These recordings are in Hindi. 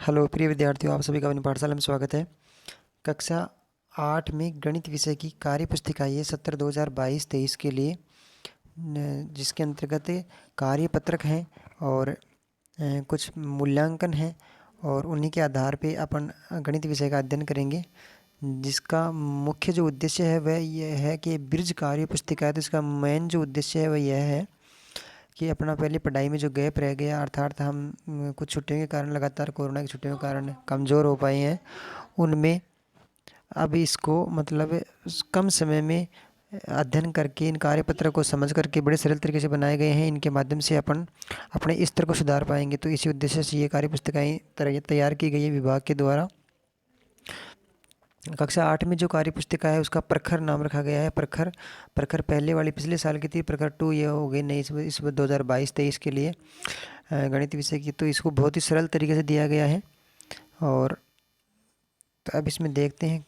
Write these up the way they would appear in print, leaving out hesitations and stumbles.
हेलो प्रिय विद्यार्थियों, आप सभी का अपनी पाठशाला में स्वागत है। कक्षा 8 में गणित विषय की कार्य पुस्तिका ये सत्र 2022-23 के लिए जिसके अंतर्गत कार्यपत्रक हैं और कुछ मूल्यांकन हैं और उन्हीं के आधार पे अपन गणित विषय का अध्ययन करेंगे। जिसका मुख्य जो उद्देश्य है वह यह है कि ब्रिज कार्य पुस्तिका है, तो इसका मेन जो उद्देश्य है वह यह है कि अपना पहले पढ़ाई में जो गैप रह गया, अर्थात हम कुछ छुट्टियों के कारण, लगातार कोरोना की छुट्टियों के कारण कमज़ोर हो पाए हैं, उनमें अब इसको मतलब कम समय में अध्ययन करके इन कार्यपत्र को समझ करके बड़े सरल तरीके से बनाए गए हैं। इनके माध्यम से अपन अपने स्तर को सुधार पाएंगे। तो इसी उद्देश्य से ये कार्य पुस्तिकाएँ तैयार की गई है विभाग के द्वारा। कक्षा 8 में जो कार्य पुस्तिका है उसका प्रखर नाम रखा गया है। प्रखर प्रखर पहले वाली पिछले साल की थी, प्रखर 2 ये हो गई नई इस 2022-23 के लिए गणित विषय की। तो इसको बहुत ही सरल तरीके से दिया गया है। और तो अब इसमें देखते हैं,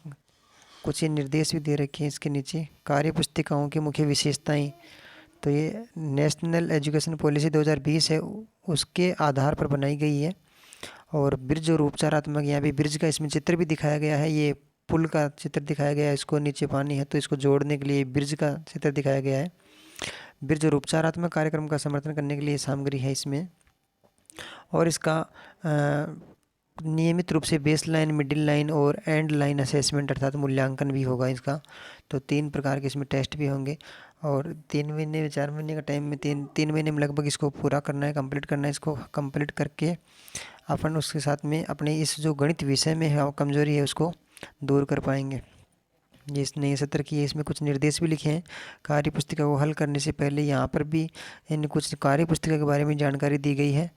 कुछ ये निर्देश भी दे रखे हैं इसके नीचे। कार्य पुस्तिकाओं की मुख्य विशेषताएं, तो ये नेशनल एजुकेशन पॉलिसी 2020 है, उसके आधार पर बनाई गई है। और ब्रिज और उपचारात्मक, यहाँ पे ब्रिज का इसमें चित्र भी दिखाया गया है। ये पुल का चित्र दिखाया गया है, इसको नीचे पानी है तो इसको जोड़ने के लिए ब्रिज का चित्र दिखाया गया है। ब्रिज और उपचारात्मक कार्यक्रम का समर्थन करने के लिए सामग्री है इसमें। और इसका नियमित रूप से बेस लाइन, मिडिल लाइन और एंड लाइन असेसमेंट अर्थात मूल्यांकन भी होगा इसका। तो 3 प्रकार के इसमें टेस्ट भी होंगे और 3 महीने 4 महीने का टाइम में, तीन महीने में लगभग इसको पूरा करना है, कंप्लीट करना है। इसको कंप्लीट करके अपन उसके साथ में अपने इस जो गणित विषय में है कमजोरी है उसको दूर कर पाएंगे। ये इस नए सत्र की है, इसमें कुछ निर्देश भी लिखे हैं। कार्य पुस्तिका को हल करने से पहले यहाँ पर भी इन कुछ कार्य पुस्तिका के बारे में जानकारी दी गई है,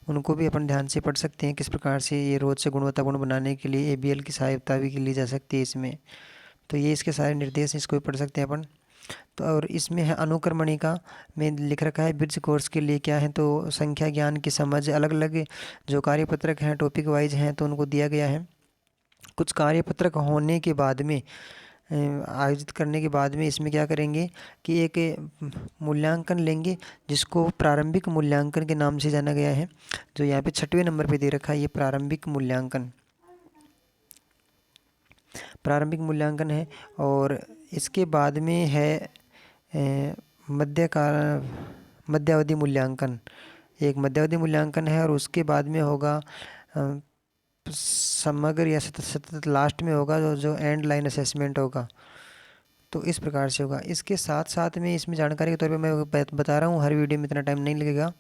उनको भी अपन ध्यान से पढ़ सकते हैं। किस प्रकार से ये रोज से गुणवत्तापूर्ण बनाने के लिए ABL की सहायता भी ली जा सकती है इसमें। तो ये इसके सारे निर्देश इसको भी पढ़ सकते हैं अपन। तो और इसमें है अनुक्रमणिका में लिख रखा है ब्रिज कोर्स के लिए क्या है, तो संख्या ज्ञान की समझ, अलग अलग जो कार्यपत्रक हैं टॉपिक वाइज हैं तो उनको दिया गया है। कुछ कार्यपत्रक होने के बाद में आयोजित करने के बाद में इसमें क्या करेंगे कि एक मूल्यांकन लेंगे जिसको प्रारंभिक मूल्यांकन के नाम से जाना गया है, जो यहाँ पे 6वें नंबर पे दे रखा है। ये प्रारंभिक मूल्यांकन है। और इसके बाद में है मध्यावधि मूल्यांकन। एक मध्यावधि मूल्यांकन है और उसके बाद में होगा समग्र या सतत लास्ट में होगा जो एंड लाइन असेसमेंट होगा। तो इस प्रकार से होगा। इसके साथ साथ में इसमें जानकारी के तौर पे मैं बता रहा हूँ, हर वीडियो में इतना टाइम नहीं लगेगा।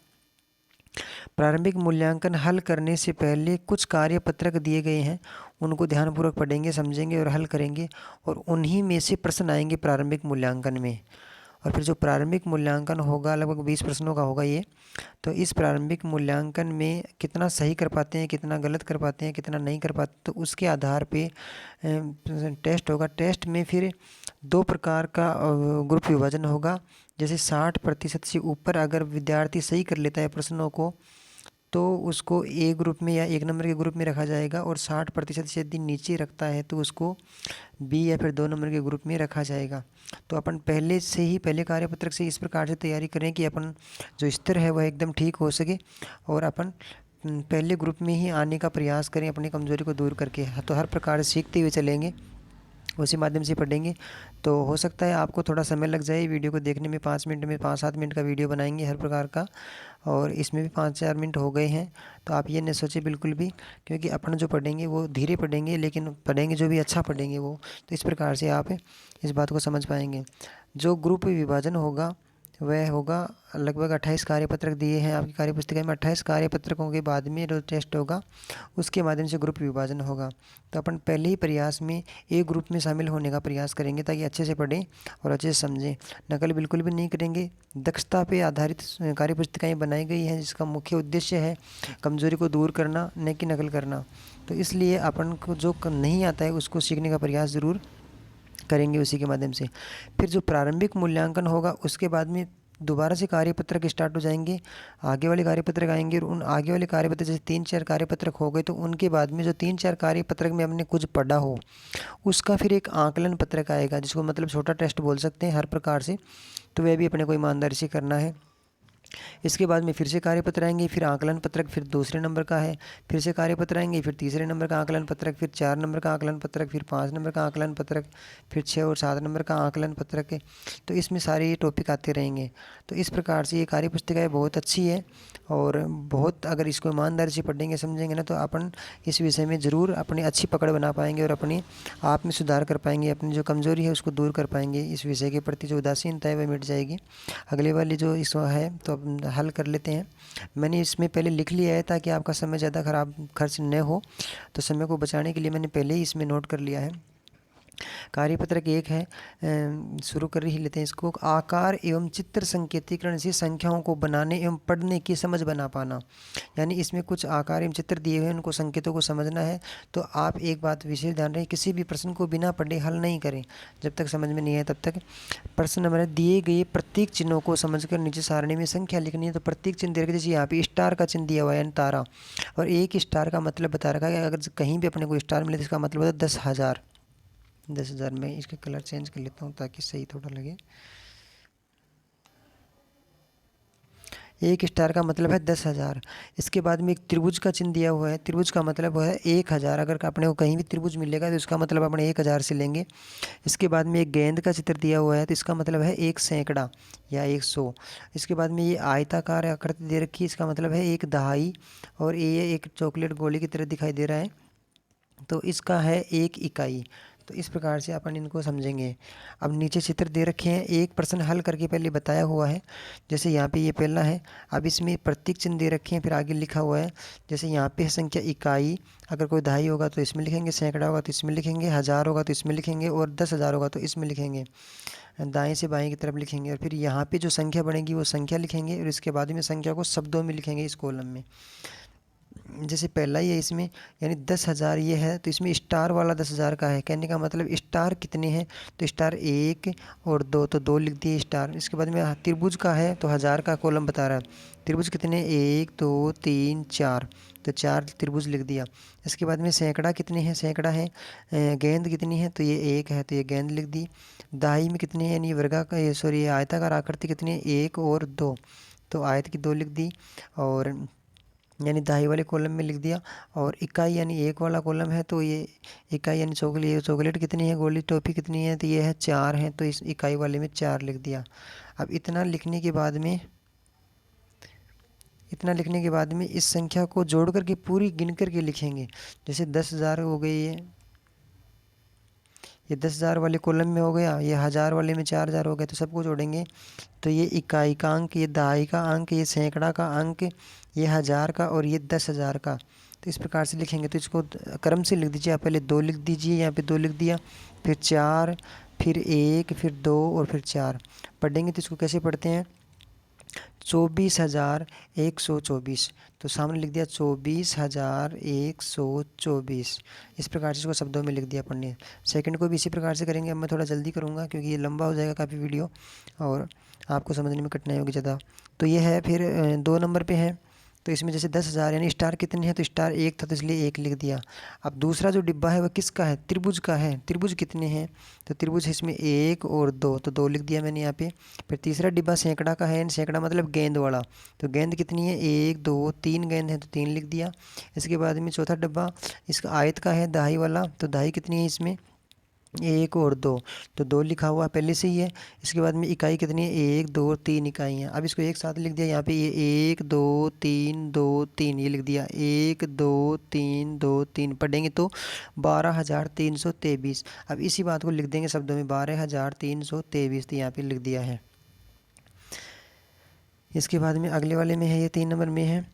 प्रारंभिक मूल्यांकन हल करने से पहले कुछ कार्यपत्रक दिए गए हैं, उनको ध्यानपूर्वक पढ़ेंगे, समझेंगे और हल करेंगे और उन्हीं में से प्रश्न आएंगे प्रारंभिक मूल्यांकन में। और फिर जो प्रारंभिक मूल्यांकन होगा लगभग 20 प्रश्नों का होगा ये। तो इस प्रारंभिक मूल्यांकन में कितना सही कर पाते हैं, कितना गलत कर पाते हैं, कितना नहीं कर पाते, तो उसके आधार पे टेस्ट होगा। टेस्ट में फिर 2 प्रकार का ग्रुप विभाजन होगा। जैसे 60% से ऊपर अगर विद्यार्थी सही कर लेता है प्रश्नों को तो उसको A ग्रुप में या 1 नंबर के ग्रुप में रखा जाएगा, और 60% से यदि नीचे रखता है तो उसको B या फिर 2 नंबर के ग्रुप में रखा जाएगा। तो अपन पहले से ही पहले कार्यपत्रक से इस प्रकार से तैयारी करें कि अपन जो स्तर है वह एकदम ठीक हो सके और अपन पहले ग्रुप में ही आने का प्रयास करें अपनी कमज़ोरी को दूर करके। तो हर प्रकार से सीखते हुए चलेंगे, उसी माध्यम से पढ़ेंगे। तो हो सकता है आपको थोड़ा समय लग जाए वीडियो को देखने में। 5 मिनट में 5-7 मिनट का वीडियो बनाएंगे हर प्रकार का, और इसमें भी 5-4 मिनट हो गए हैं। तो आप ये न सोचे बिल्कुल भी, क्योंकि अपन जो पढ़ेंगे वो धीरे पढ़ेंगे, लेकिन पढ़ेंगे जो भी अच्छा पढ़ेंगे वो। तो इस प्रकार से आप इस बात को समझ पाएंगे। जो ग्रुप विभाजन होगा वह होगा लगभग 28 कार्यपत्रक दिए हैं आपकी कार्यपुस्तिका में। 28 कार्यपत्रकों के बाद में जो टेस्ट होगा उसके माध्यम से ग्रुप विभाजन होगा। तो अपन पहले ही प्रयास में एक ग्रुप में शामिल होने का प्रयास करेंगे ताकि अच्छे से पढ़ें और अच्छे से समझें। नकल बिल्कुल भी नहीं करेंगे। दक्षता पे आधारित कार्यपुस्तिकाएँ बनाई गई हैं जिसका मुख्य उद्देश्य है कमज़ोरी को दूर करना, न कि नकल करना। तो इसलिए अपन को जो नहीं आता है उसको सीखने का प्रयास ज़रूर करेंगे उसी के माध्यम से। फिर जो प्रारंभिक मूल्यांकन होगा उसके बाद में दोबारा से कार्यपत्रक स्टार्ट हो जाएंगे, आगे वाले कार्यपत्रक आएंगे, और उन आगे वाले कार्यपत्रक जैसे 3-4 कार्यपत्रक हो गए तो उनके बाद में जो 3-4 कार्यपत्रक में हमने कुछ पढ़ा हो उसका फिर एक आकलन पत्रक आएगा, जिसको मतलब छोटा टेस्ट बोल सकते हैं हर प्रकार से। तो वह भी अपने को ईमानदारी से करना है। इसके बाद में फिर से कार्यपत्र आएंगे, फिर आकलन पत्रक फिर दूसरे नंबर का है, फिर से कार्यपत्र आएंगे, फिर तीसरे नंबर का आकलन पत्रक, फिर 4 नंबर का आकलन पत्रक, फिर 5 नंबर का आकलन पत्रक, फिर 6 और 7 नंबर का आकलन पत्रक है। तो इसमें सारे ये टॉपिक आते रहेंगे। तो इस प्रकार से ये कार्य पुस्तिका बहुत अच्छी है और बहुत, अगर इसको ईमानदारी से पढ़ेंगे समझेंगे ना, तो अपन इस विषय में ज़रूर अपनी अच्छी पकड़ बना पाएंगे और अपनी आप में सुधार कर पाएंगे, अपनी जो कमज़ोरी है उसको दूर कर पाएंगे, इस विषय के प्रति जो उदासीनता है वह मिट जाएगी। अगले वाली जो इस है तो अब हल कर लेते हैं। मैंने इसमें पहले लिख लिया है ताकि आपका समय ज़्यादा खर्च न हो, तो समय को बचाने के लिए मैंने पहले ही इसमें नोट कर लिया है। कार्यपत्रक 1 है, शुरू कर ही लेते हैं इसको। आकार एवं चित्र संकेतीकरण से संख्याओं को बनाने एवं पढ़ने की समझ बना पाना। यानी इसमें कुछ आकार एवं चित्र दिए हुए हैं, उनको संकेतों को समझना है। तो आप एक बात विशेष ध्यान रखें, किसी भी प्रश्न को बिना पढ़े हल नहीं करें, जब तक समझ में नहीं आए तब तक। प्रश्न नंबर है, दिए गए प्रत्येक चिन्हों को समझकर नीचे सारणी में संख्या लिखनी है। तो प्रत्येक चिन्ह दे रखे, जैसे यहाँ पे स्टार का चिन्ह दिया हुआ है, तारा, और एक स्टार का मतलब बता रखा है कि अगर कहीं भी अपने को स्टार मिले तो इसका मतलब होता है 10,000। 10,000 में इसका कलर चेंज कर लेता हूँ ताकि सही थोड़ा लगे। एक स्टार का मतलब है 10,000। इसके बाद में एक त्रिभुज का चिन्ह दिया हुआ है, त्रिभुज का मतलब है 1,000। अगर अपने को कहीं भी त्रिभुज मिलेगा तो इसका मतलब अपने 1,000 से लेंगे। इसके बाद में एक गेंद का चित्र दिया हुआ है, तो इसका मतलब है 1 सैकड़ा या 100। इसके बाद में ये आयताकार आकृति दे रखी है, इसका मतलब है 1 दहाई, और ये एक चॉकलेट गोली की तरह दिखाई दे रहा है, तो इसका है 1 इकाई। तो इस प्रकार से अपन इनको समझेंगे। अब नीचे चित्र दे रखे हैं, एक प्रश्न हल करके पहले बताया हुआ है, जैसे यहाँ पे ये पहला है। अब इसमें प्रतीक चिन्ह दे रखे हैं, फिर आगे लिखा हुआ है, जैसे यहाँ पे है संख्या इकाई, अगर कोई दहाई होगा तो इसमें लिखेंगे, सैकड़ा होगा तो इसमें लिखेंगे, 1000 होगा तो इसमें लिखेंगे, और 10,000 होगा तो इसमें लिखेंगे। दाएं से बाएं की तरफ लिखेंगे, और फिर यहाँ पे जो संख्या बनेगी वो संख्या लिखेंगे, और इसके बाद में संख्या को शब्दों में लिखेंगे इस कॉलम में। जैसे पहला ही है इसमें, यानी 10,000 ये है, तो इसमें स्टार वाला 10,000 का है। कहने का मतलब स्टार कितने हैं, तो स्टार 1 और 2, तो 2 लिख दिए स्टार। इसके बाद में त्रिभुज का है, तो 1000 का कॉलम बता रहा है, त्रिभुज कितने, 1 2 3 4, तो 4 त्रिभुज लिख दिया। इसके बाद में सैकड़ा कितने हैं, सैकड़ा है। गेंद कितनी है, तो ये 1 है, तो ये गेंद लिख दी। दाई में कितने हैं, यानी वर्गाकार, सॉरी आयताकार आकृति कितनी है, 1 और 2, तो आयत की 2 लिख दी, और यानी दाई वाले कॉलम में लिख दिया। और इकाई यानी 1 वाला कॉलम है, तो ये इकाई यानी चॉकलेट कितनी है, गोली टॉफी कितनी है, तो ये है 4 है, तो इस इकाई वाले में 4 लिख दिया। अब इतना लिखने के बाद में, इतना लिखने के बाद में इस संख्या को जोड़ करके पूरी गिन करके लिखेंगे। जैसे 10,000 हो गई है, ये 10,000 वाले कॉलम में हो गया, ये 1000 वाले में 4,000 हो गया, तो सबको जोड़ेंगे। तो ये इकाई का अंक, ये दहाई का अंक, ये सैकड़ा का अंक, ये 1000 का, और ये 10,000 का। तो इस प्रकार से लिखेंगे। तो इसको क्रम से लिख दीजिए, आप पहले 2 लिख दीजिए, यहाँ पे 2 लिख दिया, फिर 4, फिर 1, फिर 2 और फिर 4। पढ़ेंगे तो इसको कैसे पढ़ते हैं, 24,124, तो सामने लिख दिया 24,124। इस प्रकार से इसको शब्दों में लिख दिया पढ़ने। सेकंड को भी इसी प्रकार से करेंगे। अब मैं थोड़ा जल्दी करूँगा क्योंकि ये लंबा हो जाएगा काफ़ी वीडियो, और आपको समझने में कठिनाई होगी ज़्यादा। तो ये है, फिर 2 नंबर पे है, तो इसमें जैसे 10,000 यानी स्टार कितने हैं, तो स्टार 1 था, तो इसलिए 1 लिख दिया। अब दूसरा जो डिब्बा है वह किसका है, त्रिभुज का है। त्रिभुज कितने हैं, तो त्रिभुज है इसमें 1 और 2, तो 2 लिख दिया मैंने यहाँ पे। फिर तीसरा डिब्बा सैकड़ा का है, सैकड़ा मतलब गेंद वाला, तो गेंद कितनी है, 1 2 3 गेंद है, तो 3 लिख दिया। इसके बाद में चौथा डिब्बा इसका आयत का है, दहाई वाला, तो दहाई कितनी है इसमें, 1 और 2, तो 2 लिखा हुआ पहले से ही है। इसके बाद में इकाई कितनी है, 1 2 3 इकाई हैं। अब इसको एक साथ लिख दिया, यहाँ पे ये 1 2 3 2 3 ये लिख दिया, 1 2 3 2 3। पढ़ेंगे तो 12,323। अब इसी बात को लिख देंगे शब्दों में, 12,323, तो यहाँ पे लिख दिया है। इसके बाद में अगले वाले में है, ये 3 नंबर में है।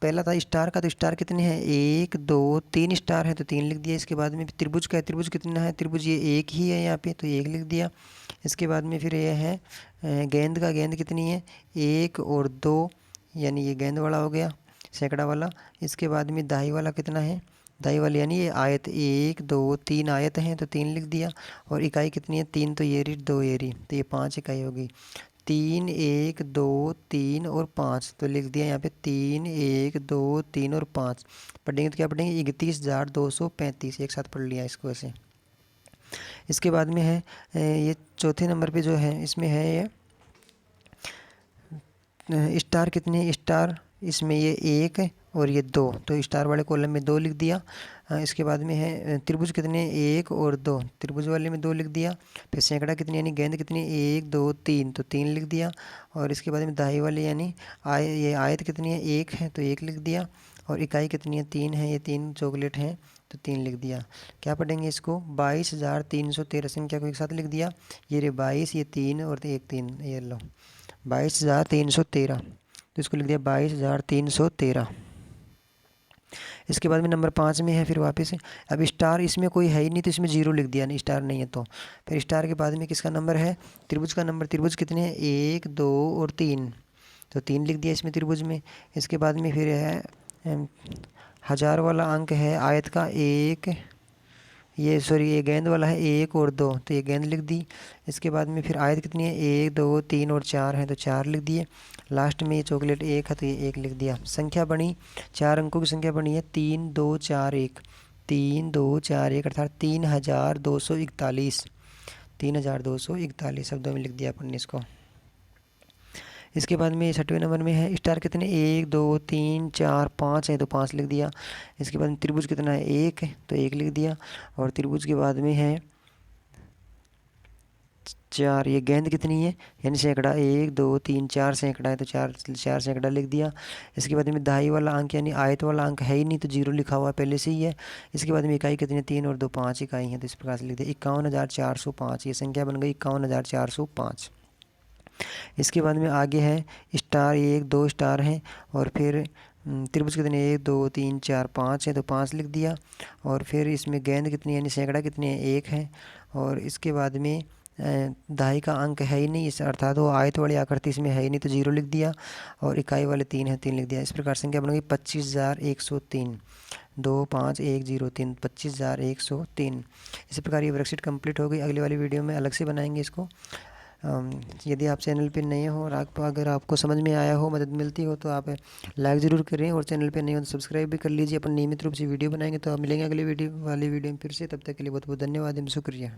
पहला था स्टार का, तो स्टार कितने हैं, 1 2 3 स्टार है, तो 3 लिख दिया। इसके बाद में त्रिभुज का है, त्रिभुज कितना है, त्रिभुज ये 1 ही है यहाँ पे, तो 1 लिख दिया। इसके बाद में फिर ये है गेंद का, गेंद कितनी है, 1 और 2, यानी ये गेंद वाला हो गया, सैकड़ा वाला। इसके बाद में दाई वाला कितना है, दाई वाली यानी ये आयत, 1 2 3 आयत हैं, तो 3 लिख दिया। और इकाई कितनी है, 3, तो ये रही 2 ये रही, तो ये 5 इकाई होगी। 3 1 2 3 और 5, तो लिख दिया यहाँ पे 3 1 2 3 और 5। पढ़ेंगे तो क्या पढ़ेंगे, 31,235, एक साथ पढ़ लिया इसको ऐसे। इसके बाद में है ये चौथे नंबर पे जो है, इसमें है ये स्टार कितने हैं, स्टार इसमें ये 1 और ये 2, तो स्टार वाले कॉलम में 2 लिख दिया। इसके बाद में है त्रिभुज कितने, 1 और 2, त्रिभुज वाले में 2 लिख दिया। फिर सैकड़ा कितनी यानी गेंद कितनी, 1 2 3, तो 3 लिख दिया। और इसके बाद में दाई वाले यानी ये आयत कितनी है, 1 है, तो 1 लिख दिया। और इकाई कितनी है, 3 है, ये 3 चॉकलेट हैं, तो 3 लिख दिया। क्या पढ़ेंगे इसको, 22,313 संख्या को एक साथ लिख दिया। ये रे 22, ये 3 और 1 3, ये लो 22,313, तो इसको लिख दिया 22,313। इसके बाद में नंबर 5 में है फिर वापस, अब स्टार इसमें कोई है ही नहीं, तो इसमें 0 लिख दिया, नहीं स्टार नहीं है तो। फिर स्टार के बाद में किसका नंबर है, त्रिभुज का नंबर। त्रिभुज कितने हैं, 1 2 और 3, तो 3 लिख दिया इसमें त्रिभुज में। इसके बाद में फिर है हज़ार वाला अंक है आयत का 1, ये सॉरी ये गेंद वाला है 1 और 2, तो ये गेंद लिख दी। इसके बाद में फिर आयत कितनी है, 1 2 3 और 4 है, तो 4 लिख दिए। लास्ट में ये चॉकलेट 1 है, तो ये 1 लिख दिया। संख्या बनी, 4 अंकों की संख्या बनी है 3 2 4 1, 3 2 4 1 अर्थात 3,241, 3,241 शब्दों में लिख दिया अपन ने इसको। इसके बाद में 6वें नंबर में है स्टार कितने, 1 2 3 4 5 है, तो 5 लिख दिया। इसके बाद में त्रिभुज कितना है, 1 है, तो 1 लिख दिया। और त्रिभुज के बाद में है 4, ये गेंद कितनी है यानी सैकड़ा, 1 2 3 4 सैकड़ा है, तो 4 सैकड़ा लिख दिया। इसके बाद में दहाई वाला अंक यानी आयत वाला अंक है ही नहीं, तो 0 लिखा हुआ पहले से ही है। इसके बाद में इकाई कितनी है, 3 और 2 5 इकाई है, तो इस प्रकार से लिख दिया 51,405, ये संख्या बन गई 51,405। इसके बाद में आगे है स्टार, 1 2 स्टार हैं। और फिर त्रिभुज कितने, 1 2 3 4 5 है, तो 5 लिख दिया। और फिर इसमें गेंद कितनी है यानी सैकड़ा कितने हैं, 1 है। और इसके बाद में दहाई का अंक है ही नहीं, इस अर्थात वो आयत वाली आकृति इसमें है ही नहीं, तो 0 लिख दिया। और इकाई वाले 3 है, 3 लिख दिया। इस प्रकार संख्या बन गई 25,103, 2 5 1 0 3, 25,103। इसी प्रकार ये वर्कशीट कंप्लीट हो गई। अगली वाली वीडियो में अलग से बनाएंगे इसको। यदि आप चैनल पे नए हो और अगर आपको समझ में आया हो, मदद मिलती हो, तो आप लाइक ज़रूर करें। और चैनल पे नए हो तो सब्सक्राइब भी कर लीजिए। अपन नियमित रूप से वीडियो बनाएंगे, तो आप मिलेंगे अगले वीडियो में फिर से। तब तक के लिए बहुत बहुत धन्यवाद एवं शुक्रिया।